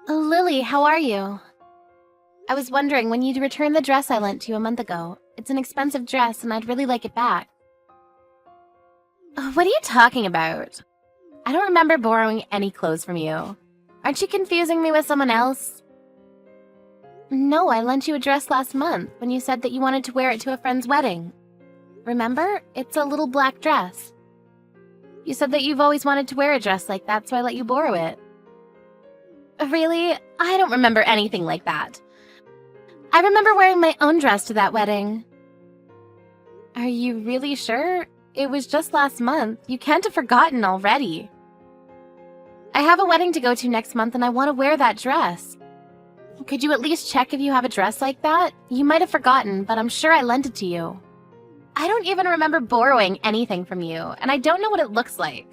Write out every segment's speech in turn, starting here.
Lily, how are you? I was wondering when you'd return the dress I lent you a month ago. It's an expensive dress and I'd really like it back. What are you talking about? I don't remember borrowing any clothes from you. Aren't you confusing me with someone else? No, I lent you a dress last month when you said that you wanted to wear it to a friend's wedding. Remember? It's a little black dress. You said that you've always wanted to wear a dress like that, so I let you borrow it. Really? I don't remember anything like that. I remember wearing my own dress to that wedding. Are you really sure? It was just last month. You can't have forgotten already. I have a wedding to go to next month and I want to wear that dress. Could you at least check if you have a dress like that? You might have forgotten, but I'm sure I lent it to you. I don't even remember borrowing anything from you, and I don't know what it looks like.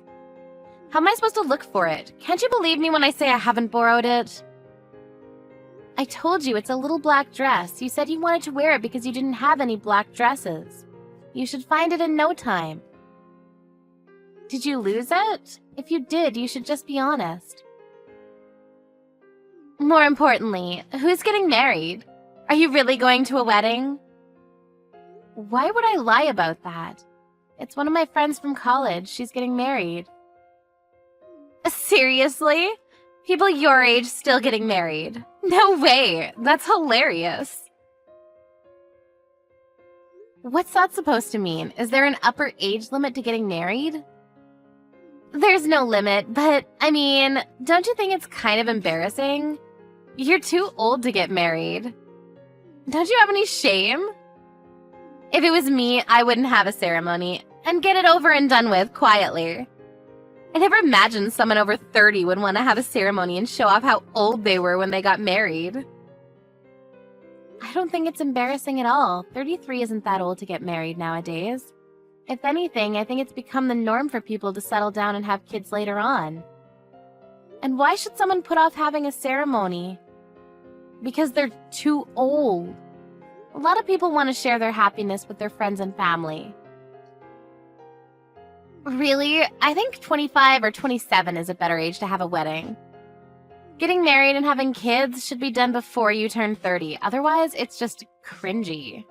How am I supposed to look for it? Can't you believe me when I say I haven't borrowed it? I told you it's a little black dress. You said you wanted to wear it because you didn't have any black dresses. You should find it in no time. Did you lose it? If you did, you should just be honest. More importantly, who's getting married? Are you really going to a wedding? Why would I lie about that? It's one of my friends from college. She's getting married. Seriously? People your age still getting married? No way! That's hilarious. What's that supposed to mean? Is there an upper age limit to getting married? There's no limit, but, I mean, don't you think it's kind of embarrassing? You're too old to get married. Don't you have any shame? If it was me, I wouldn't have a ceremony and get it over and done with quietly. I never imagined someone over 30 would want to have a ceremony and show off how old they were when they got married. I don't think it's embarrassing at all. 33 isn't that old to get married nowadays. If anything, I think it's become the norm for people to settle down and have kids later on. And why should someone put off having a ceremony? Because they're too old. A lot of people want to share their happiness with their friends and family. Really? I think 25 or 27 is a better age to have a wedding. Getting married and having kids should be done before you turn 30. Otherwise, it's just cringy.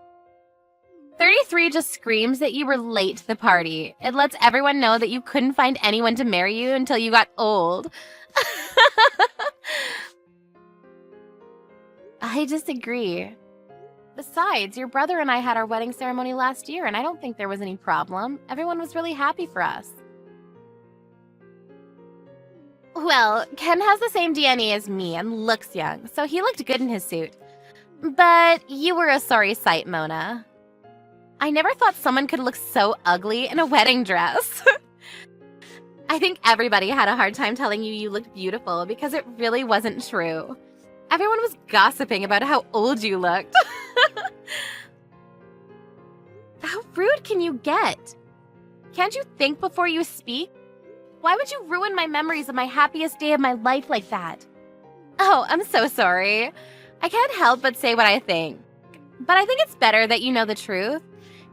33 just screams that you were late to the party. It lets everyone know that you couldn't find anyone to marry you until you got old. I disagree. Besides, your brother and I had our wedding ceremony last year, and I don't think there was any problem. Everyone was really happy for us. Well, Ken has the same DNA as me and looks young, so he looked good in his suit. But you were a sorry sight, Mona. I never thought someone could look so ugly in a wedding dress. I think everybody had a hard time telling you looked beautiful because it really wasn't true. Everyone was gossiping about how old you looked. How rude can you get? Can't you think before you speak? Why would you ruin my memories of my happiest day of my life like that? Oh, I'm so sorry. I can't help but say what I think. But I think it's better that you know the truth.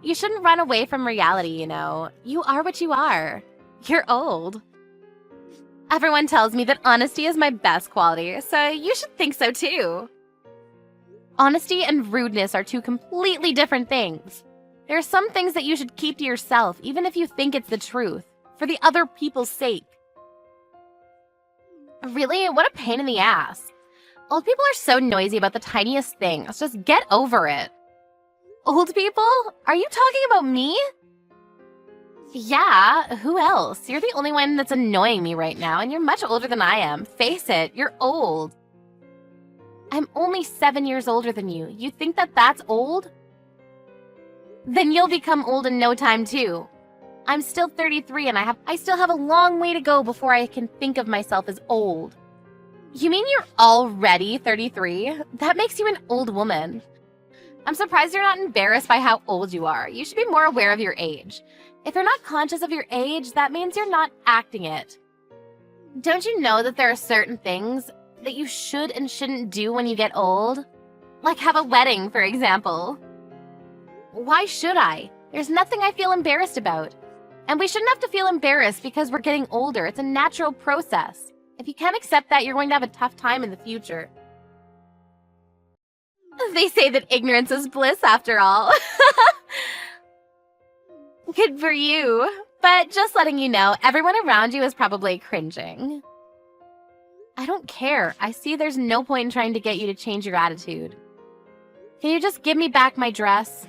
You shouldn't run away from reality, you know. You are what you are. You're old. Everyone tells me that honesty is my best quality, so you should think so too. Honesty and rudeness are two completely different things. There are some things that you should keep to yourself, even if you think it's the truth, for the other people's sake. Really? What a pain in the ass. Old people are so noisy about the tiniest things. Just get over it. Old people? Are you talking about me? Yeah, who else? You're the only one that's annoying me right now, and you're much older than I am. Face it, you're old. I'm only 7 years older than you. You think that that's old? Then you'll become old in no time too. I'm still 33 and I still have a long way to go before I can think of myself as old. You mean you're already 33? That makes you an old woman. I'm surprised you're not embarrassed by how old you are. You should be more aware of your age. If you're not conscious of your age, that means you're not acting it. Don't you know that there are certain things that you should and shouldn't do when you get old? Like have a wedding, for example. Why should I? There's nothing I feel embarrassed about. And we shouldn't have to feel embarrassed because we're getting older. It's a natural process. If you can't accept that, you're going to have a tough time in the future. They say that ignorance is bliss after all. Good for you. But just letting you know, everyone around you is probably cringing. I don't care. I see there's no point in trying to get you to change your attitude. Can you just give me back my dress?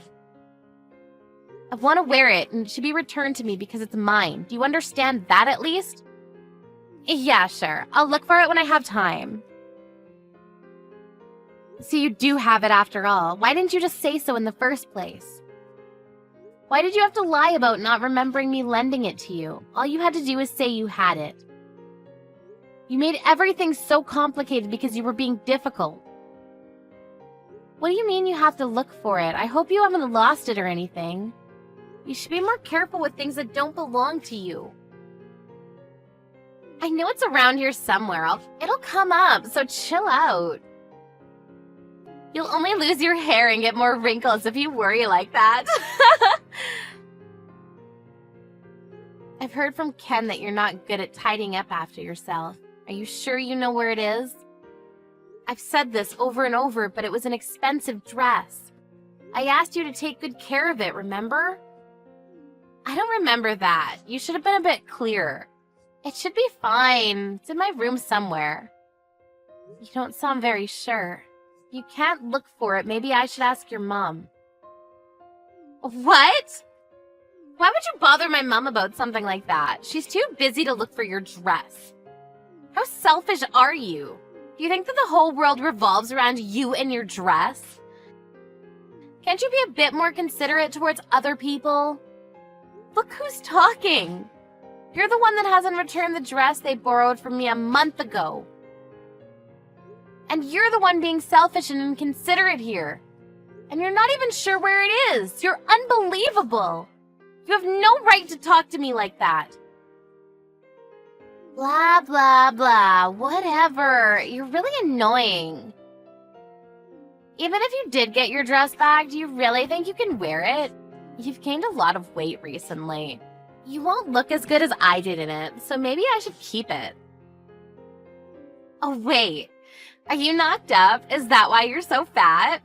I want to wear it, and it should be returned to me because it's mine. Do you understand that at least? Yeah, sure. I'll look for it when I have time. So you do have it after all. Why didn't you just say so in the first place? Why did you have to lie about not remembering me lending it to you? All you had to do was say you had it. You made everything so complicated because you were being difficult. What do you mean you have to look for it? I hope you haven't lost it or anything. You should be more careful with things that don't belong to you. I know it's around here somewhere. It'll come up, so chill out. You'll only lose your hair and get more wrinkles if you worry like that. I've heard from Ken that you're not good at tidying up after yourself. Are you sure you know where it is? I've said this over and over, but it was an expensive dress. I asked you to take good care of it, remember? I don't remember that. You should have been a bit clearer. It should be fine. It's in my room somewhere. You don't sound very sure. You can't look for it. Maybe I should ask your mom. What? Why would you bother my mom about something like that? She's too busy to look for your dress. How selfish are you? Do you think that the whole world revolves around you and your dress? Can't you be a bit more considerate towards other people? Look who's talking. You're the one that hasn't returned the dress they borrowed from me a month ago. And you're the one being selfish and inconsiderate here. And you're not even sure where it is. You're unbelievable. You have no right to talk to me like that. Blah, blah, blah. Whatever. You're really annoying. Even if you did get your dress back, do you really think you can wear it? You've gained a lot of weight recently. You won't look as good as I did in it, so maybe I should keep it. Oh, wait. Are you knocked up? Is that why you're so fat?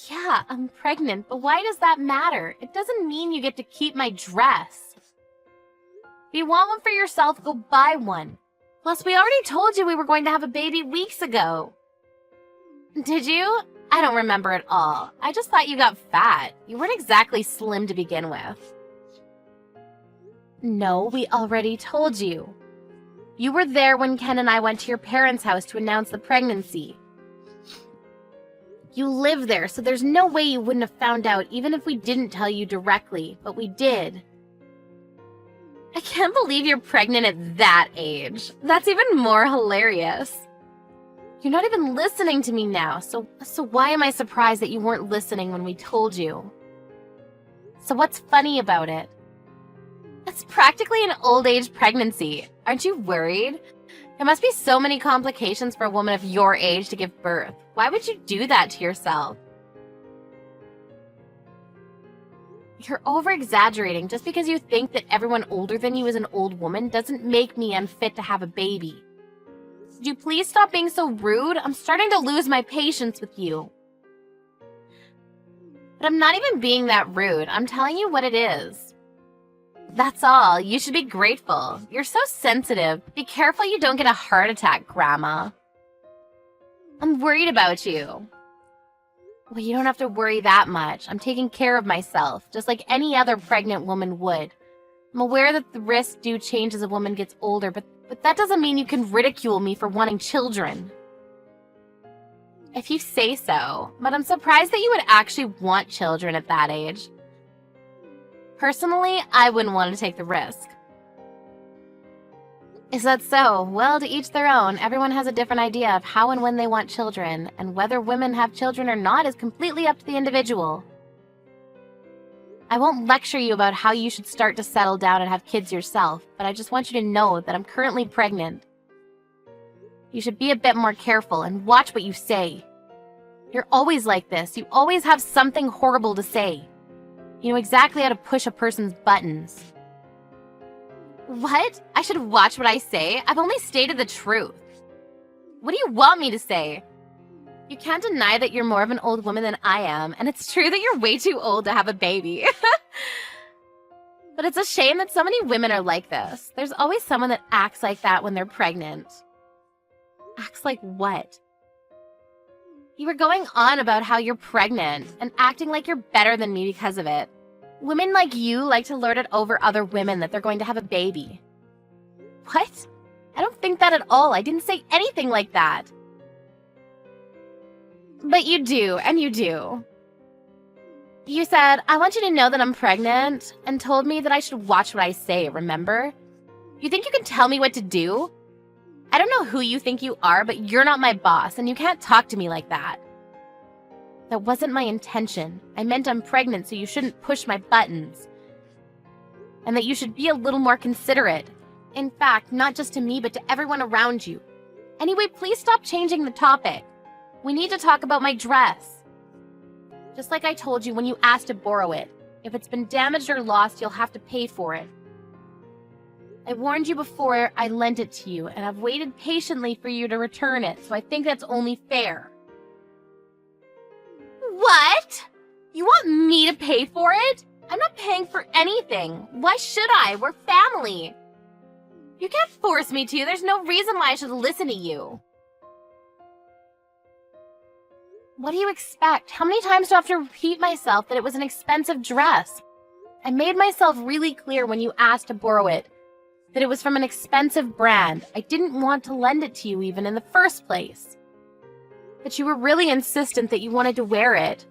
Yeah, I'm pregnant, but why does that matter? It doesn't mean you get to keep my dress. If you want one for yourself, go buy one. Plus, we already told you we were going to have a baby weeks ago. Did you? I don't remember at all. I just thought you got fat. You weren't exactly slim to begin with. No, we already told you. You were there when Ken and I went to your parents' house to announce the pregnancy. You live there, so there's no way you wouldn't have found out even if we didn't tell you directly, but we did. I can't believe you're pregnant at that age. That's even more hilarious. You're not even listening to me now, so why am I surprised that you weren't listening when we told you? So what's funny about it? It's practically an old age pregnancy. Aren't you worried? There must be so many complications for a woman of your age to give birth. Why would you do that to yourself? You're over-exaggerating. Just because you think that everyone older than you is an old woman doesn't make me unfit to have a baby. Could you please stop being so rude? I'm starting to lose my patience with you. But I'm not even being that rude. I'm telling you what it is. That's all. You should be grateful. You're so sensitive. Be careful you don't get a heart attack, Grandma. I'm worried about you. Well, you don't have to worry that much. I'm taking care of myself, just like any other pregnant woman would. I'm aware that the risks do change as a woman gets older, but that doesn't mean you can ridicule me for wanting children. If you say so, but I'm surprised that you would actually want children at that age. Personally, I wouldn't want to take the risk. Is that so? Well, to each their own. Everyone has a different idea of how and when they want children, and whether women have children or not is completely up to the individual. I won't lecture you about how you should start to settle down and have kids yourself, but I just want you to know that I'm currently pregnant. You should be a bit more careful and watch what you say. You're always like this. You always have something horrible to say. You know exactly how to push a person's buttons. What? I should watch what I say? I've only stated the truth. What do you want me to say? You can't deny that you're more of an old woman than I am, and it's true that you're way too old to have a baby. But it's a shame that so many women are like this. There's always someone that acts like that when they're pregnant. Acts like what? You were going on about how you're pregnant and acting like you're better than me because of it. Women like you like to lord it over other women that they're going to have a baby. What? I don't think that at all. I didn't say anything like that. But you do, and you do. You said, I want you to know that I'm pregnant, and told me that I should watch what I say, remember? You think you can tell me what to do? I don't know who you think you are, but you're not my boss, and you can't talk to me like that. That wasn't my intention. I meant I'm pregnant, so you shouldn't push my buttons. And that you should be a little more considerate. In fact, not just to me, but to everyone around you. Anyway, please stop changing the topic. We need to talk about my dress. Just like I told you when you asked to borrow it. If it's been damaged or lost, you'll have to pay for it. I warned you before I lent it to you, and I've waited patiently for you to return it, so I think that's only fair. What? You want me to pay for it? I'm not paying for anything. Why should I? We're family. You can't force me to. There's no reason why I should listen to you. What do you expect? How many times do I have to repeat myself that it was an expensive dress? I made myself really clear when you asked to borrow it that it was from an expensive brand. I didn't want to lend it to you even in the first place. But you were really insistent that you wanted to wear it.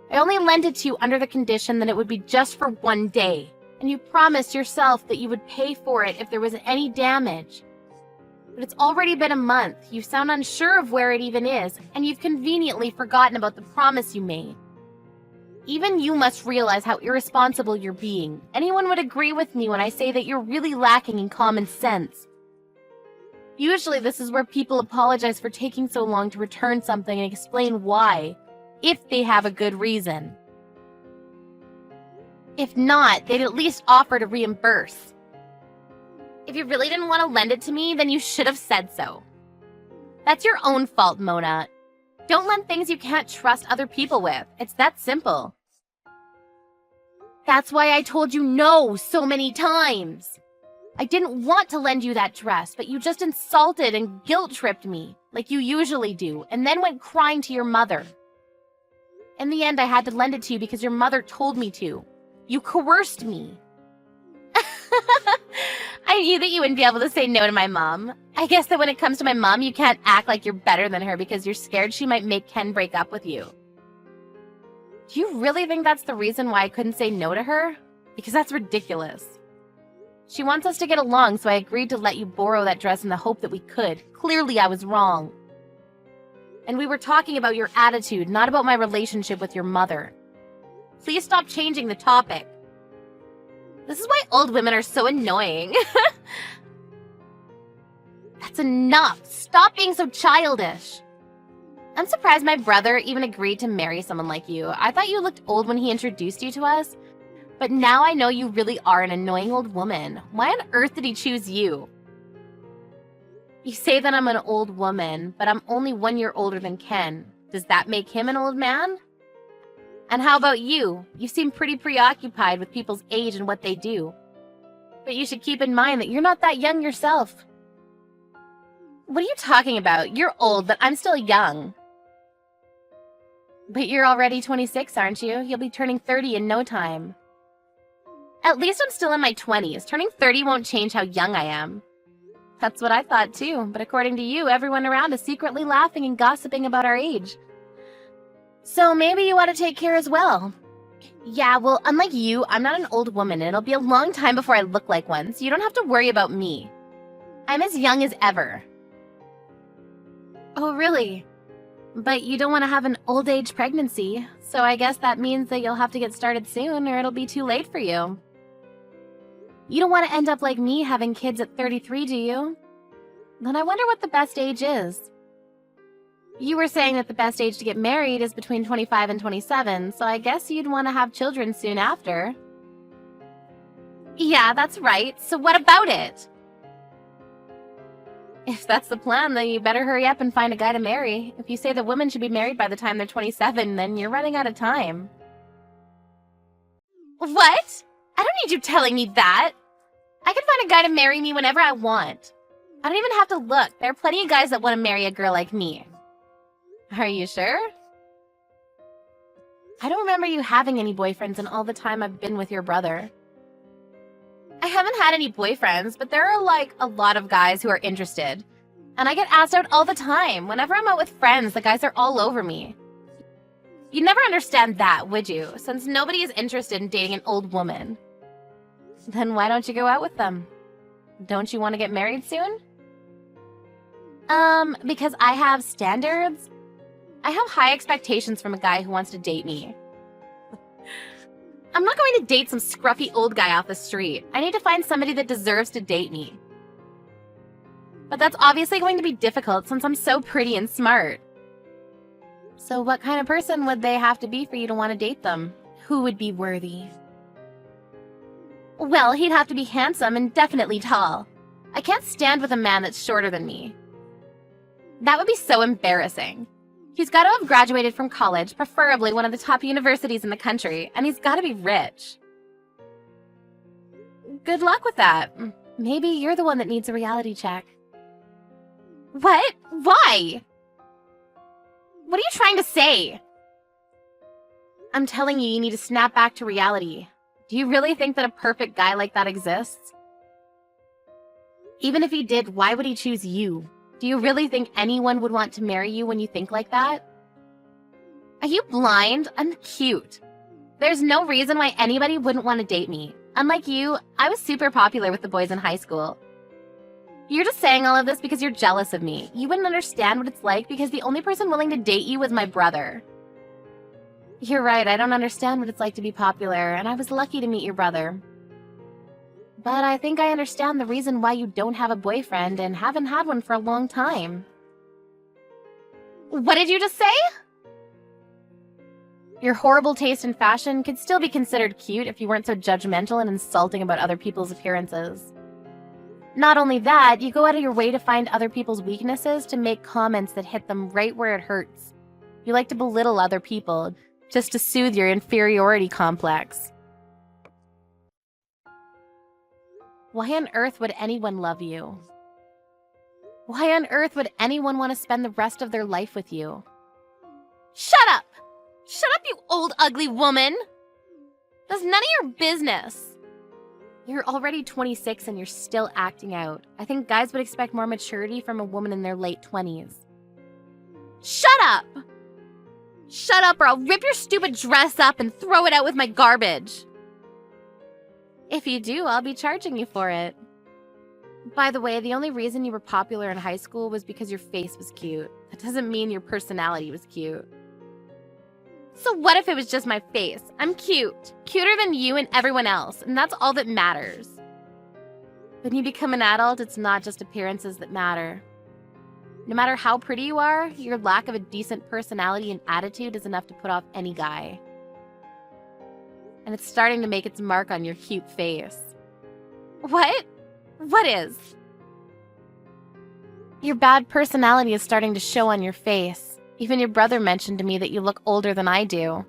I only lent it to you under the condition that it would be just for one day, and you promised yourself that you would pay for it if there was any damage. But it's already been a month. You sound unsure of where it even is, and you've conveniently forgotten about the promise you made. Even you must realize how irresponsible you're being. Anyone would agree with me when I say that you're really lacking in common sense. Usually this is where people apologize for taking so long to return something and explain why, if they have a good reason. If not, they'd at least offer to reimburse. If you really didn't want to lend it to me, then you should have said so. That's your own fault, Mona. Don't lend things you can't trust other people with. It's that simple. That's why I told you no so many times. I didn't want to lend you that dress, but you just insulted and guilt-tripped me, like you usually do, and then went crying to your mother. In the end, I had to lend it to you because your mother told me to. You coerced me. I knew that you wouldn't be able to say no to my mom. I guess that when it comes to my mom, you can't act like you're better than her because you're scared she might make Ken break up with you. Do you really think that's the reason why I couldn't say no to her? Because that's ridiculous. She wants us to get along, so I agreed to let you borrow that dress in the hope that we could. Clearly, I was wrong. And we were talking about your attitude, not about my relationship with your mother. Please stop changing the topic. This is why old women are so annoying. That's enough. Stop being so childish. I'm surprised my brother even agreed to marry someone like you. I thought you looked old when he introduced you to us. But now I know you really are an annoying old woman. Why on earth did he choose you? You say that I'm an old woman, but I'm only 1 year older than Ken. Does that make him an old man? And how about you? You seem pretty preoccupied with people's age and what they do. But you should keep in mind that you're not that young yourself. What are you talking about? You're old, but I'm still young. But you're already 26, aren't you? You'll be turning 30 in no time. At least I'm still in my 20s. Turning 30 won't change how young I am. That's what I thought too, but according to you, everyone around is secretly laughing and gossiping about our age. So maybe you ought to take care as well. Yeah, well, unlike you, I'm not an old woman, and it'll be a long time before I look like one, so you don't have to worry about me. I'm as young as ever. Oh, really? But you don't want to have an old age pregnancy, so I guess that means that you'll have to get started soon, or it'll be too late for you. You don't want to end up like me having kids at 33, do you? Then I wonder what the best age is. You were saying that the best age to get married is between 25 and 27, so I guess you'd want to have children soon after. Yeah, that's right. So what about it? If that's the plan, then you better hurry up and find a guy to marry. If you say that women should be married by the time they're 27, then you're running out of time. What? I don't need you telling me that. I can find a guy to marry me whenever I want. I don't even have to look. There are plenty of guys that want to marry a girl like me. Are you sure? I don't remember you having any boyfriends in all the time I've been with your brother. I haven't had any boyfriends, but there are, a lot of guys who are interested. And I get asked out all the time. Whenever I'm out with friends, the guys are all over me. You'd never understand that, would you? Since nobody is interested in dating an old woman. Then why don't you go out with them? Don't you want to get married soon? Because I have standards. I have high expectations from a guy who wants to date me. I'm not going to date some scruffy old guy off the street. I need to find somebody that deserves to date me. But that's obviously going to be difficult since I'm so pretty and smart. So what kind of person would they have to be for you to want to date them? Who would be worthy? Well, he'd have to be handsome and definitely tall. I can't stand with a man that's shorter than me. That would be so embarrassing. He's got to have graduated from college, preferably one of the top universities in the country, and he's got to be rich. Good luck with that. Maybe you're the one that needs a reality check. What? Why? What are you trying to say? I'm telling you, you need to snap back to reality. Do you really think that a perfect guy like that exists? Even if he did, why would he choose you? Do you really think anyone would want to marry you when you think like that? Are you blind? I'm cute. There's no reason why anybody wouldn't want to date me. Unlike you, I was super popular with the boys in high school. You're just saying all of this because you're jealous of me. You wouldn't understand what it's like because the only person willing to date you was my brother. You're right, I don't understand what it's like to be popular, and I was lucky to meet your brother. But I think I understand the reason why you don't have a boyfriend and haven't had one for a long time. What did you just say? Your horrible taste in fashion could still be considered cute if you weren't so judgmental and insulting about other people's appearances. Not only that, you go out of your way to find other people's weaknesses to make comments that hit them right where it hurts. You like to belittle other people just to soothe your inferiority complex. Why on earth would anyone love you? Why on earth would anyone want to spend the rest of their life with you? Shut up! Shut up, you old ugly woman! That's none of your business. You're already 26 and you're still acting out. I think guys would expect more maturity from a woman in their late 20s. Shut up! Shut up or I'll rip your stupid dress up and throw it out with my garbage. If you do, I'll be charging you for it. By the way, the only reason you were popular in high school was because your face was cute. That doesn't mean your personality was cute. So what if it was just my face? I'm cute. Cuter than you and everyone else, and that's all that matters. When you become an adult, it's not just appearances that matter. No matter how pretty you are, your lack of a decent personality and attitude is enough to put off any guy. And it's starting to make its mark on your cute face. What? What is? Your bad personality is starting to show on your face. Even your brother mentioned to me that you look older than I do.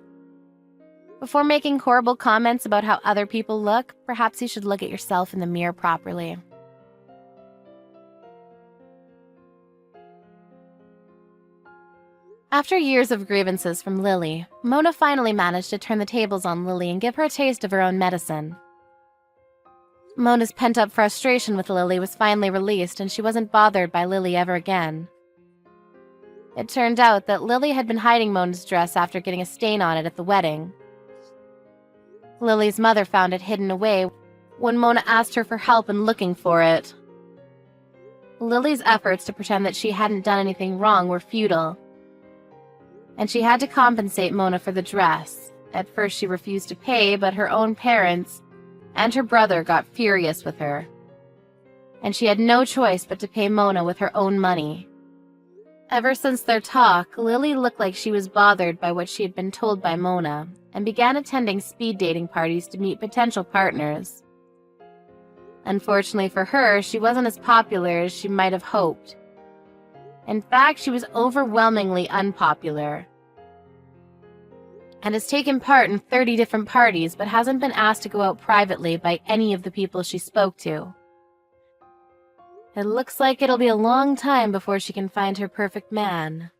Before making horrible comments about how other people look, perhaps you should look at yourself in the mirror properly. After years of grievances from Lily, Mona finally managed to turn the tables on Lily and give her a taste of her own medicine. Mona's pent-up frustration with Lily was finally released, and she wasn't bothered by Lily ever again. It turned out that Lily had been hiding Mona's dress after getting a stain on it at the wedding. Lily's mother found it hidden away when Mona asked her for help in looking for it. Lily's efforts to pretend that she hadn't done anything wrong were futile, and she had to compensate Mona for the dress. At first she refused to pay, but her own parents and her brother got furious with her, and she had no choice but to pay Mona with her own money. Ever since their talk, Lily looked like she was bothered by what she had been told by Mona, and began attending speed dating parties to meet potential partners. Unfortunately for her, she wasn't as popular as she might have hoped. In fact, she was overwhelmingly unpopular and has taken part in 30 different parties but hasn't been asked to go out privately by any of the people she spoke to. It looks like it'll be a long time before she can find her perfect man.